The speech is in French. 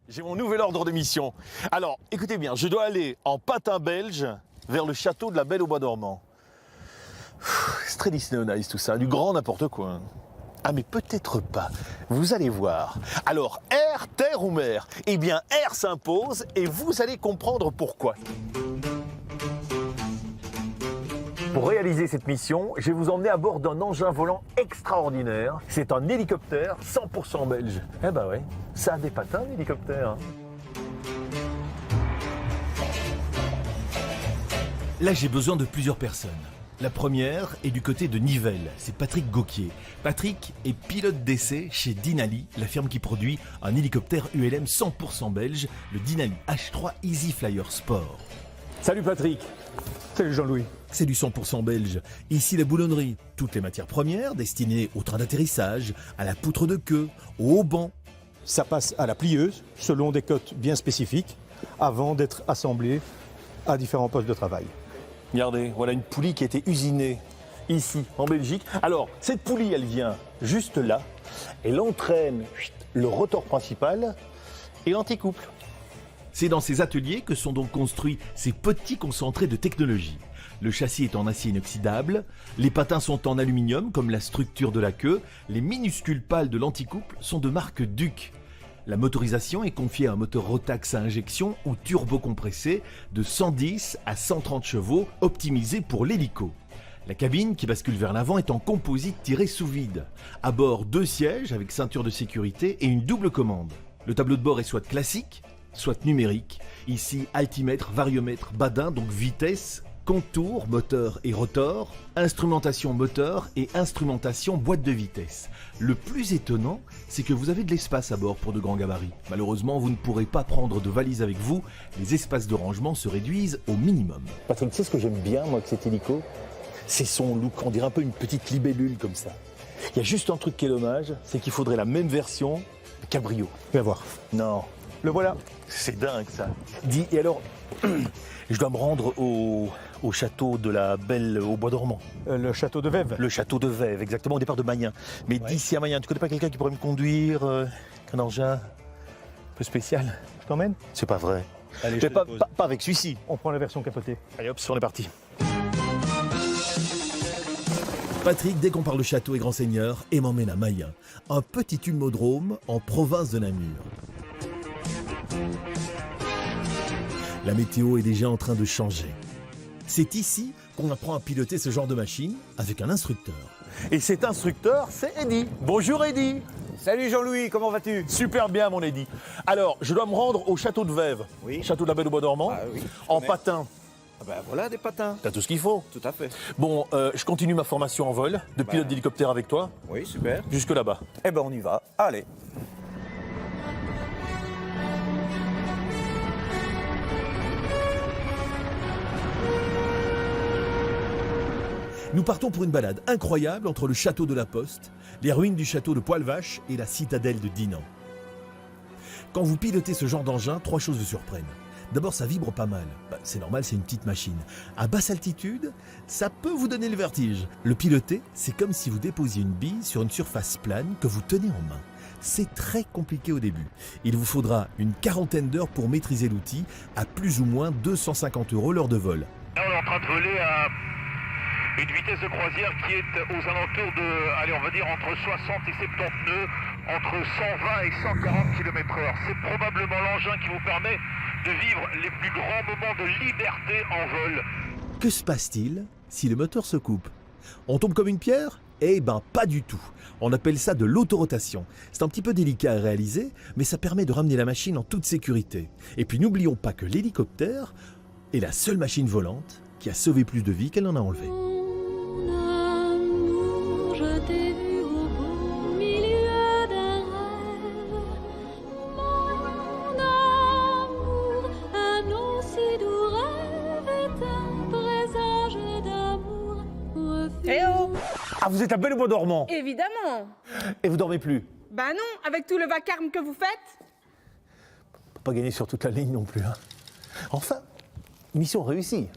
J'ai mon nouvel ordre de mission. Alors, écoutez bien, je dois aller en patin belge vers le château de la Belle au Bois dormant. C'est très Disney on Ice tout ça, du grand n'importe quoi. Ah mais peut-être pas, vous allez voir. Alors, air, terre ou mer? Eh bien, air s'impose et vous allez comprendre pourquoi. Pour réaliser cette mission, je vais vous emmener à bord d'un engin volant extraordinaire. C'est un hélicoptère 100% belge. Eh ben ouais, ça a des patins l'hélicoptère. Là, j'ai besoin de plusieurs personnes. La première est du côté de Nivelles, c'est Patrick Gauquier. Patrick est pilote d'essai chez Dinali, la firme qui produit un hélicoptère ULM 100% belge, le Dinali H3 Easy Flyer Sport. Salut Patrick. Salut Jean-Louis. C'est du 100% belge. Ici, la boulonnerie. Toutes les matières premières destinées au train d'atterrissage, à la poutre de queue, au haubans. Ça passe à la plieuse, selon des cotes bien spécifiques, avant d'être assemblé à différents postes de travail. Regardez, voilà une poulie qui a été usinée ici, en Belgique. Alors, cette poulie, elle vient juste là. Elle entraîne le rotor principal et l'anticouple. C'est dans ces ateliers que sont donc construits ces petits concentrés de technologie. Le châssis est en acier inoxydable, les patins sont en aluminium comme la structure de la queue, les minuscules pales de l'anticouple sont de marque Duc. La motorisation est confiée à un moteur Rotax à injection ou turbo-compressé de 110 à 130 chevaux optimisé pour l'hélico. La cabine qui bascule vers l'avant est en composite tiré sous vide. À bord, 2 sièges avec ceinture de sécurité et une double commande. Le tableau de bord est soit classique, soit numérique. Ici, altimètre, variomètre, badin, donc vitesse, contour, moteur et rotor, instrumentation moteur et instrumentation boîte de vitesse. Le plus étonnant, c'est que vous avez de l'espace à bord pour de grands gabarits. Malheureusement, vous ne pourrez pas prendre de valise avec vous. Les espaces de rangement se réduisent au minimum. Patrick, tu sais ce que j'aime bien, moi, avec cet hélico? C'est son look, on dirait un peu une petite libellule comme ça. Il y a juste un truc qui est dommage, c'est qu'il faudrait la même version cabrio. Viens voir. Non. Le voilà. C'est dingue ça. Dis, et alors, je dois me rendre au château de la Belle au Bois dormant. Le château de Vèves. Le château de Vèves, exactement, au départ de Magnin. Mais Ouais. d'ici à Magnin, tu connais pas quelqu'un qui pourrait me conduire un engin un peu spécial? Je t'emmène. C'est pas vrai. Allez, Mais pas avec celui-ci. On prend la version capotée. Allez hop, on est parti. Patrick, dès qu'on parle château et grand seigneur, et m'emmène à Mayen, un petit ulmodrome en province de Namur. La météo est déjà en train de changer. C'est ici qu'on apprend à piloter ce genre de machine avec un instructeur. Et cet instructeur, c'est Eddy. Bonjour Eddy. Salut Jean-Louis, comment vas-tu? Super bien mon Eddy. Alors, je dois me rendre au château de Vèves. Oui. Château de la Belle au Bois dormant. Ah oui, en mais- patin. Ah ben voilà des patins, T'as tout ce qu'il faut. tout à fait. Bon, je continue ma formation en vol de pilote d'hélicoptère avec toi, Oui, super. jusque là-bas. Eh ben on y va, allez. Nous partons pour une balade incroyable entre le château de la Poste, les ruines du château de Poil-Vache et la citadelle de Dinan. Quand vous pilotez ce genre d'engin, 3 choses vous surprennent. D'abord, ça vibre pas mal. C'est normal, c'est une petite machine. À basse altitude, ça peut vous donner le vertige. Le piloter, c'est comme si vous déposiez une bille sur une surface plane que vous tenez en main. C'est très compliqué au début. Il vous faudra une quarantaine d'heures pour maîtriser l'outil à plus ou moins 250 € l'heure de vol. Là, on est en train de voler à une vitesse de croisière qui est aux alentours de, allez, on va dire entre 60 et 70 nœuds, entre 120 et 140 km/h. C'est probablement l'engin qui vous permet de vivre les plus grands moments de liberté en vol. Que se passe-t-il si le moteur se coupe? On tombe comme une pierre? Eh ben pas du tout. On appelle ça de l'autorotation. C'est un petit peu délicat à réaliser, mais ça permet de ramener la machine en toute sécurité. Et puis n'oublions pas que l'hélicoptère est la seule machine volante qui a sauvé plus de vies qu'elle en a enlevé. Mon amour, je t'ai vu au beau milieu d'un rêve. Mon amour, un aussi doux rêve est un présage d'amour. Eh oh, Ah, vous êtes à Belle au Bois dormant évidemment. et vous dormez plus. Bah non, avec tout le vacarme que vous faites. Pas gagner sur toute la ligne non plus. Hein. Enfin, mission réussie.